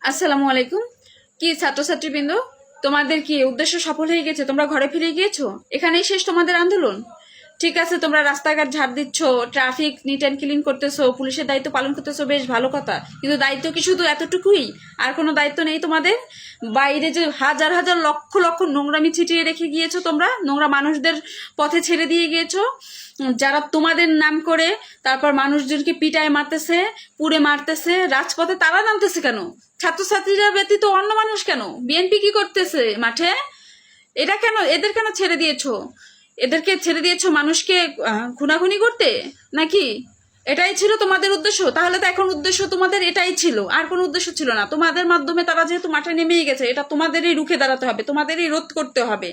আসসালামু আলাইকুম। কি ছাত্রছাত্রীবৃন্দ, তোমাদের কি উদ্দেশ্য সফল হয়ে গেছে? তোমরা ঘরে ফিরে গিয়েছো? এখানেই শেষ তোমাদের আন্দোলন? ঠিক আছে, তোমরা রাস্তাঘাট ঝাড় দিচ্ছ, ট্রাফিক নিট অ্যান্ড ক্লিন করতেছো, পুলিশের দায়িত্ব পালন করতেছো, বেশ ভালো কথা। কিন্তু দায়িত্ব কি শুধু এতটুকুই? আর কোনো দায়িত্ব নেই তোমাদের? বাইরে যে হাজার হাজার লক্ষ লক্ষ নোংরামি ছিটিয়ে রেখে গিয়েছো, তোমরা নোংরা মানুষদের পথে ছেড়ে দিয়ে গিয়েছো, যারা তোমাদের নাম করে তারপর মানুষজনকে পিটায় মারতেছে, পুড়ে মারতেছে রাজপথে। তারা নামতেছে কেন? ছাত্রছাত্রীরা ব্যতীত অন্য মানুষ কেন? বিএনপি কি করতেছে মাঠে? এটা কেন? এদের কেন ছেড়ে দিয়েছো? এদেরকে ছেড়ে দিয়েছো মানুষকে খুনাখুনি করতে নাকি? এটাই ছিল তোমাদের উদ্দেশ্য? তাহলে তো এখন উদ্দেশ্য তোমাদের এটাই ছিল, আর কোনো উদ্দেশ্য ছিল না। তোমাদের মাধ্যমে তারা যেহেতু মাঠে নেমেই গেছে, এটা তোমাদেরই রুখে দাঁড়াতে হবে, তোমাদেরই রোধ করতে হবে।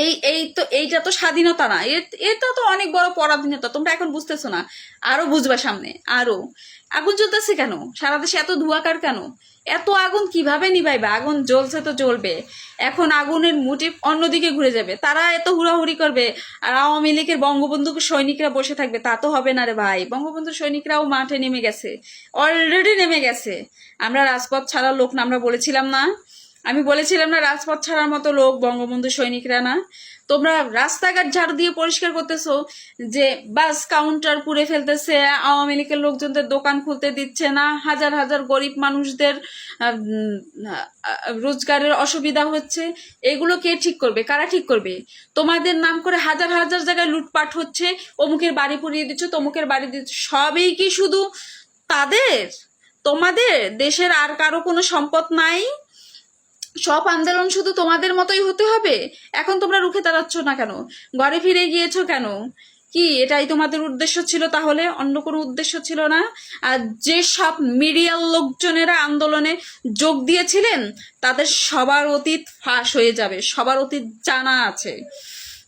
এই এই তো এইটা তো স্বাধীনতা না, এটা তো অনেক বড় পরাধীনতা। তোমরা এখন বুঝতেছো না, আরো বুঝবা সামনে। আরো আগুন জ্বলতেছে কেন? সারা দেশে এত ধোঁয়াকার কেন? এত আগুন কিভাবে নিভাইবে? আগুন জ্বলছে তো জ্বলবে। এখন আগুনের মোটিভ অন্যদিকে ঘুরে যাবে, তারা এত হুড়াহুড়ি করবে, আর আওয়ামী লীগের বঙ্গবন্ধুকে সৈনিকরা বসে থাকবে। তা তো হবে না রে ভাই। বঙ্গবন্ধুর সৈনিকরাও মাঠে নেমে গেছে, অলরেডি নেমে গেছে। আমরা রাজপথ ছাড়ার লোক না? আমরা বলেছিলাম না? আমি বলেছিলাম না রাজপথ ছাড়ার মতো লোক বঙ্গবন্ধু সৈনিকরা না? তোমরা রাস্তাঘাট ঝাড়ু দিয়ে পরিষ্কার করতেছো, যে বাস কাউন্টার পুড়ে ফেলতেছে, আওয়ামী লীগের লোকজনদের দোকান খুলতে দিচ্ছে না, হাজার হাজার গরিব মানুষদের রোজগারের অসুবিধা হচ্ছে। এগুলো কে ঠিক করবে? কারা ঠিক করবে? তোমাদের নাম করে হাজার হাজার জায়গায় লুটপাট হচ্ছে, অমুকের বাড়ি পুড়িয়ে দিচ্ছ, তমুকের বাড়ি দিচ্ছ। সবই কি শুধু তাদের? তোমাদের দেশের আর কারো কোনো সম্পদ নাই? সব আন্দোলন শুধু তোমাদের মতোই হতে হবে? এখন তোমরা রুখে দাঁড়াচ্ছ না কেন? ঘরে ফিরে গিয়েছো কেন? কি এটাই তোমাদের উদ্দেশ্য ছিল? তাহলে অন্য কোনো উদ্দেশ্য ছিল না? আর যে সব মিডিয়ার লোকজনেরা আন্দোলনে যোগ দিয়েছিলেন, তাদের সবার অতীত ফাঁস হয়ে যাবে, সবার অতীত জানা আছে।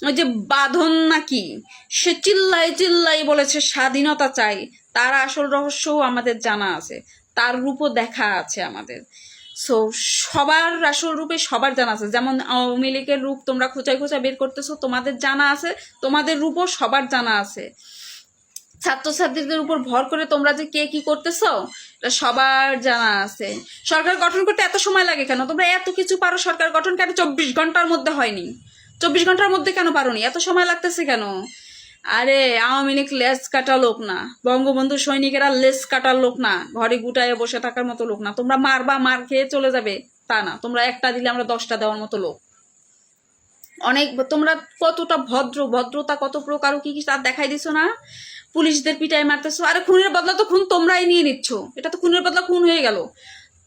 ওই যে বাঁধন নাকি, সে চিল্লাই চিল্লাই বলেছে স্বাধীনতা চাই, তার আসল রহস্যও আমাদের জানা আছে, তার রূপও দেখা আছে আমাদের। সো সবার আসল রূপে সবার জানা আছে। যেমন আওয়ামী লীগের রূপ তোমরা খোঁচায় খোঁচায় বের করতেছো, তোমাদের জানা আছে, তোমাদের রূপও সবার জানা আছে। ছাত্রছাত্রীদের উপর ভর করে তোমরা যে কে কি করতেছো, এটা সবার জানা আছে। সরকার গঠন করতে এত সময় লাগে কেন? তোমরা এত কিছু পারো, সরকার গঠন কেন 24 ঘন্টার মধ্যে হয়নি? 24 ঘন্টার মধ্যে কেন পারোনি? এত সময় লাগতেছে কেন? আরে আওয়ামী লীগ লেজ কাটা লোক না, বঙ্গবন্ধু সৈনিকেরা লেজ কাটার লোক না, ঘরে গুটায় বসে থাকার মতো লোক না। তোমরা মারবা, মার খেয়ে চলে যাবে তা না। তোমরা একটা দিলে আমরা 10টা দেওয়ার মতো লোক। অনেক তোমরা কতটা ভদ্র, ভদ্রতা কত প্রকার কি কি তার দেখাই দিছো না? পুলিশদের পিটাই মারতেছো, আরে খুনের বদলা তো খুন তোমরাই নিয়ে নিচ্ছ। এটা তো খুনের বদলা খুন হয়ে গেল।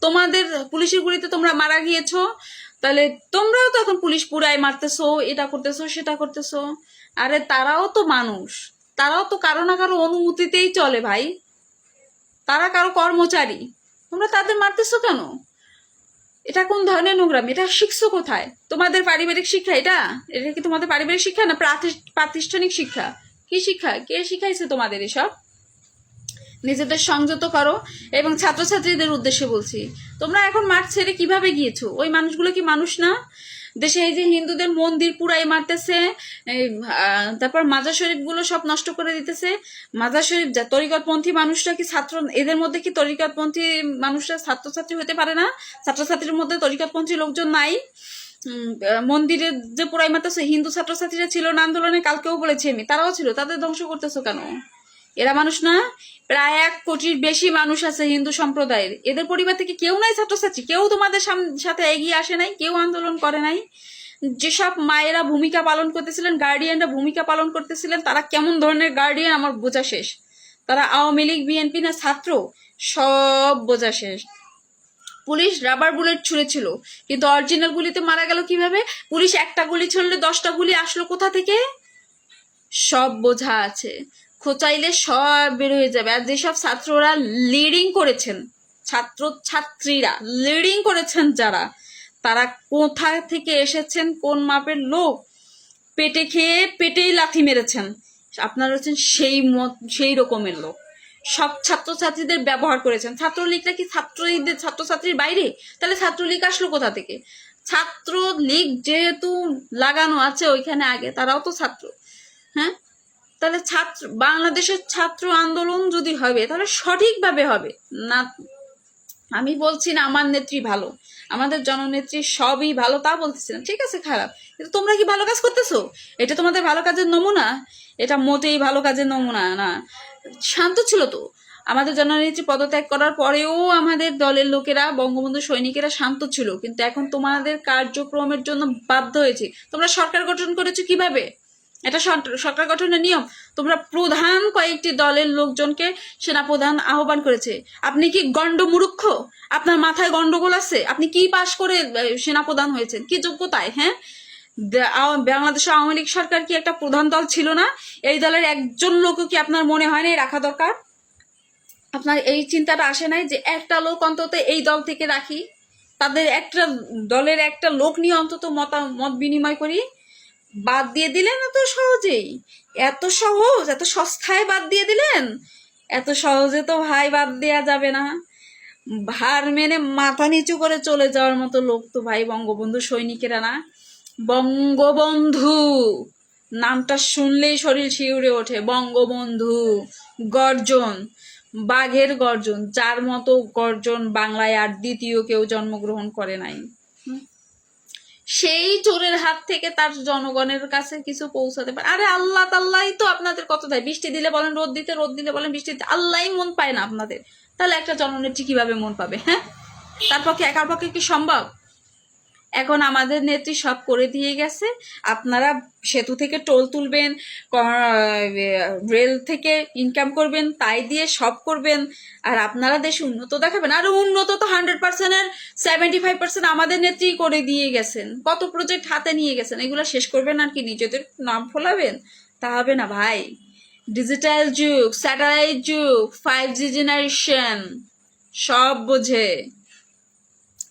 তোমাদের পুলিশের গুলিতে তোমরা মারা গিয়েছো, তাহলে তোমরাও তো এখন পুলিশ পুরাই মারতেছো, এটা করতেছো সেটা করতেছো। আরে তারাও তো মানুষ, তারাও তো কারো না কারো অনুমতিতেই চলে ভাই, তারা কারো কর্মচারী। তোমরা তাদের মারতেছো কেন? এটা কোন ধরনের নোংরামি? এটা শিখছো কোথায়? তোমাদের পারিবারিক শিক্ষা এটা? এটা কি তোমাদের পারিবারিক শিক্ষা না প্রাতিষ্ঠানিক শিক্ষা? কি শিক্ষা? কে শিখাইছে তোমাদের এসব? নিজেদের সংযত করো। এবং ছাত্রছাত্রীদের উদ্দেশ্যে বলছি, তোমরা এখন মাঠ ছেড়ে কিভাবে গিয়েছো? ওই মানুষগুলো কি মানুষ না? দেশে এই যে হিন্দুদের মন্দির পুরাই মারতেছে, তারপর মাজার শরীফ গুলো সব নষ্ট করে দিতেছে। মাজার শরীফ যা তরিকতপন্থী মানুষরা কি ছাত্র? এদের মধ্যে কি তরিকতপন্থী মানুষরা ছাত্রছাত্রী হতে পারে না? ছাত্রছাত্রীর মধ্যে তরিকতপন্থী লোকজন নাই? মন্দিরে যে পুরাই মারতেছে, হিন্দু ছাত্রছাত্রীরা ছিল না আন্দোলনে? কালকেও বলেছি আমি, তারাও ছিল। তাদের ধ্বংস করতেছো কেন? এরা মানুষ না? প্রায় 1 কোটির বেশি মানুষ আছে হিন্দু সম্প্রদায়ের। এদের পরিবার থেকে কেউ নাই ছাত্রছাত্রী? কেউ তোমাদের সাথে এগিয়ে আসে নাই? কেউ আন্দোলন করে নাই? যেসব মায়েরা ভূমিকা পালন করতেছিলেন, গার্ডিয়ানরা ভূমিকা পালন করতেছিলেন, তারা কেমন ধরনের গার্ডিয়ান আমার বোঝা শেষ। তারা আওয়ামী লীগ বিএনপি না ছাত্র, সব বোঝা শেষ। পুলিশ রাবার বুলেট ছুঁড়েছিল, কিন্তু অরিজিনাল গুলিতে মারা গেল কিভাবে? পুলিশ একটা গুলি ছুড়লে 10টা গুলি আসলো কোথা থেকে? সব বোঝা আছে, খোঁচাইলে সব বের হয়ে যাবে। আর যেসব ছাত্ররা লিডিং করেছেন, ছাত্রীরা লিডিং করেছেন যারা, তারা কোথা থেকে এসেছেন, কোন মাপের লোক? পেটে খেয়ে পেটেই লাথি মেরেছেন। আপনারা হচ্ছেন সেই রকমের লোক। সব ছাত্রছাত্রীদের ব্যবহার করেছেন। ছাত্রলীগরা কি ছাত্রছাত্রীর বাইরে? তাহলে ছাত্রলীগ আসলো কোথা থেকে? ছাত্রলীগ যেহেতু লাগানো আছে ওইখানে আগে, তারাও তো ছাত্র। হ্যাঁ, তাহলে বাংলাদেশের ছাত্র আন্দোলন যদি হবে তাহলে সঠিকভাবে হবে না। আমি বলছি না আমার নেত্রী ভালো, আমাদের জননেত্রী সবই ভালো, তা বলতেছি না, ঠিক আছে খারাপ, কিন্তু তোমরা কি ভালো কাজ করতেছো? এটা তোমাদের ভালো কাজের নমুনা? এটা মোটেই ভালো কাজের নমুনা না। শান্ত ছিল তো, আমাদের জননেত্রী পদত্যাগ করার পরেও আমাদের দলের লোকেরা, বঙ্গবন্ধু সৈনিকেরা শান্ত ছিল, কিন্তু এখন তোমাদের কার্যক্রমের জন্য বাধ্য হয়েছে। তোমরা সরকার গঠন করেছো কিভাবে? এটা সরকার গঠনের নিয়ম। তোমরা প্রধান কয়েকটি দলের লোকজনকে সেনাপ্রধান আহ্বান করেছে। আপনি কি গন্ডমূর্খ? আপনার মাথায় গন্ডগোল আছে? আপনি কি পাশ করে সেনাপ্রধান হয়েছেন? কি যোগ্যতায়? হ্যাঁ, বাংলাদেশের আওয়ামী লীগ সরকার কি একটা প্রধান দল ছিল না? এই দলের একজন লোকও কি আপনার মনে হয় না রাখা দরকার? আপনার এই চিন্তাটা আসে নাই যে একটা লোক অন্তত এই দল থেকে রাখি, তাদের একটা দলের একটা লোক নিয়ে অন্তত মত বিনিময় করি? বাদ দিয়ে দিলেন এত সহজেই, এত সহজ, এত সস্তায় বাদ দিয়ে দিলেন। এত সহজে তো ভাই বাদ দেওয়া যাবে না। হার মেনে মাথা নিচু করে চলে যাওয়ার মতো লোক তো ভাই বঙ্গবন্ধু সৈনিকেরা না। বঙ্গবন্ধু নামটা শুনলেই শরীর শিউরে ওঠে। বঙ্গবন্ধু গর্জন, বাঘের গর্জন, যার মতো গর্জন বাংলায় আর দ্বিতীয় কেউ জন্মগ্রহণ করে নাই। সেই চোরের হাত থেকে তার জনগণের কাছে কিছু পৌঁছাতে পারে। আরে আল্লাহ তাল্লাই তো আপনাদের কত দেয়, বৃষ্টি দিলে বলেন রোদ দিতে, রোদ দিলে বলেন বৃষ্টি দিতে, আল্লাহ মন পায় না আপনাদের। তাহলে একটা জননেত্রী কিভাবে মন পাবে? হ্যাঁ, তার পক্ষে একার পক্ষে কি সম্ভব? এখন আমাদের নেত্রী সব করে দিয়ে গেছে। আপনারা সেতু থেকে টোল তুলবেন, রেল থেকে ইনকাম করবেন, তাই দিয়ে সব করবেন, আর আপনারা দেশে উন্নত দেখাবেন। আর উন্নত তো 100%-এর 75% আমাদের নেত্রী করে দিয়ে গেছেন। কত প্রজেক্ট হাতে নিয়ে গেছেন, এগুলো শেষ করবেন আর কি নিজেদের নাম ফোলাবেন? তা হবে না ভাই। ডিজিটাল যুগ, স্যাটেলাইট যুগ, 5G জেনারেশন, সব বোঝে।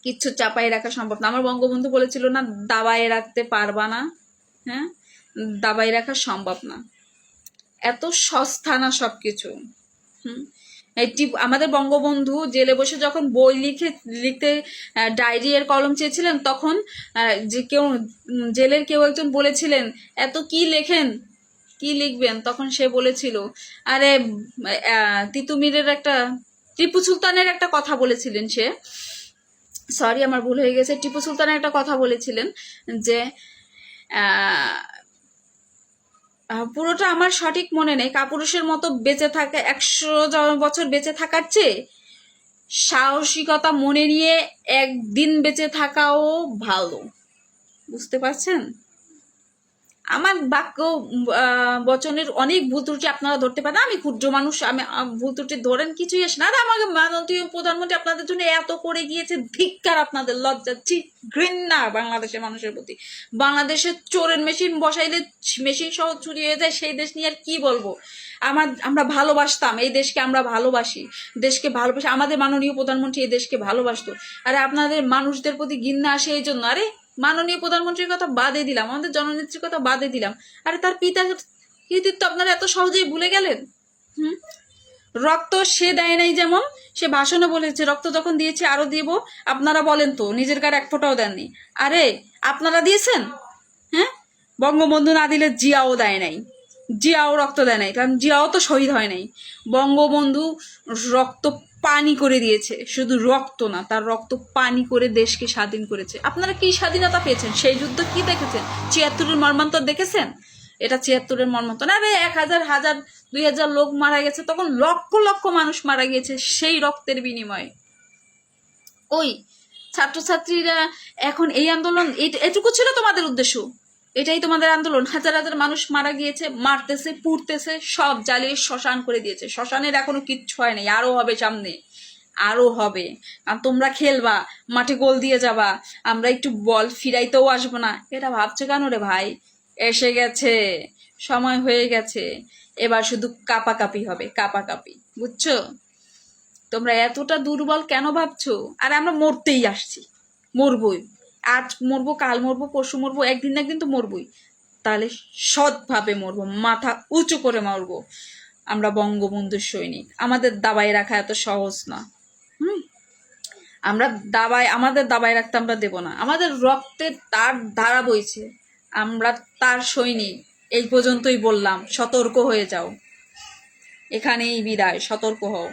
কিচ্ছু চাপাই রাখা সম্ভব না। আমার বঙ্গবন্ধু বলেছিল না, দাবায় রাখতে পারবা না। হ্যাঁ, দাবাই রাখা সম্ভব না। এত সস্তা না সবকিছু। আমাদের বঙ্গবন্ধু জেলে বসে যখন বই লিখতে ডায়েরি এর কলম চেয়েছিলেন, তখন যে কেউ জেলের কেউ একজন বলেছিলেন, এত কি লেখেন, কি লিখবেন? তখন সে বলেছিল, আরে তিতুমিরের একটা, টিপু সুলতানের একটা কথা বলেছিলেন সে, সরি আমার ভুল হয়ে গেছে, টিপু সুলতানের একটা কথা বলেছিলেন যে পুরোটা আমার সঠিক মনে নেই, কাপুরুষের মতো বেঁচে থাকা, 100 বছর বেঁচে থাকার চেয়ে সাহসিকতা মনে নিয়ে একদিন বেঁচে থাকাও ভালো। বুঝতে পারছেন? আমার বাক্য বচনের অনেক ভুল ত্রুটি আপনারা ধরতে পারেন। আমি ক্ষুদ্র মানুষ, আমি ভুল ত্রুটি ধরেন কিছুই আসে না। আর আমাকে মাননীয় প্রধানমন্ত্রী আপনাদের জন্য এত করে গিয়েছে, ধিক্কার আপনাদের, লজ্জা, ঘৃণা বাংলাদেশের মানুষের প্রতি। বাংলাদেশের চোরের মেশিন বসাইলে মেশিন সহ চুরি হয়ে যায়, সেই দেশ নিয়ে আর কি বলবো। আমরা ভালোবাসতাম এই দেশকে, আমরা ভালোবাসি দেশকে, ভালোবাসি আমাদের মাননীয় প্রধানমন্ত্রী এই দেশকে ভালোবাসতো। আরে আপনাদের মানুষদের প্রতি ঘৃণা আসে এই জন্য। আরে মাননীয় প্রধানমন্ত্রীর কথা বাদে দিলাম, আমাদের জননেত্রীর কথা বাদে দিলাম, আরে তার পিতা কৃতিত্ব আপনারা এত সহজেই ভুলে গেলেন। রক্ত সে দেয় নাই, যেমন সে ভাষণে বলেছে রক্ত যখন দিয়েছে আরো দিব। আপনারা বলেন তো নিজের গায়ে এক ফোঁটাও দেননি। আরে আপনারা দিয়েছেন? হ্যাঁ, বঙ্গবন্ধু না দিলে জিয়াও দেয় নাই, জিয়াও রক্ত দেয় নাই, কারণ জিয়াও তো শহীদ হয় নাই। বঙ্গবন্ধু রক্ত পানি করে দিয়েছে, শুধু রক্ত না, তার রক্ত পানি করে দেশকে স্বাধীন করেছে। আপনারা কি স্বাধীনতা পেয়েছেন? সেই যুদ্ধ কি দেখেছেন? ৭৬-এর মর্মান্তর দেখেছেন? এটা ৭৬-এর মর্মান্তর না। আরে ১,০০০, ২,০০০ লোক মারা গেছে, তখন লক্ষ লক্ষ মানুষ মারা গিয়েছে সেই রক্তের বিনিময়ে। ওই ছাত্রছাত্রীরা এখন এই আন্দোলন, এটুকু ছিল তোমাদের উদ্দেশ্য, এটাই তোমাদের আন্দোলন। হাজার হাজার মানুষ মারা গিয়েছে, মারতেছে, পুড়তেছে, সব জ্বালিয়ে শ্মশান করে দিয়েছে। শ্মশানের এখনো কিচ্ছু হয় নাই, আরো হবে সামনে, আরো হবে। আর তোমরা খেলবা, মাঠে গোল দিয়ে যাবা, আমরা একটু বল ফিরাইতেও আসবো না। এটা ভাবছো কেন রে ভাই? এসে গেছে, সময় হয়ে গেছে, এবার শুধু কাপাকাপি হবে, কাপাকাপি, বুঝছো? তোমরা এতটা দুর্বল কেন ভাবছো? আর আমরা মরতেই আসছি, মরবই। আজ মরবো, কাল মরবো, পরশু মরবো, একদিন না একদিন তো মরবই। তাহলে সৎভাবে মরবো, মাথা উঁচু করে মরবো। আমরা বঙ্গবন্ধুর সৈনিক, আমাদের দাবায় রাখা এত সহজ না। আমাদের দাবায় রাখতে আমরা দেব না। আমাদের রক্তে তার ধারা বইছে, আমরা তার সৈনিক। এই পর্যন্তই বললাম, সতর্ক হয়ে যাও। এখানেই বিদায়, সতর্ক হও।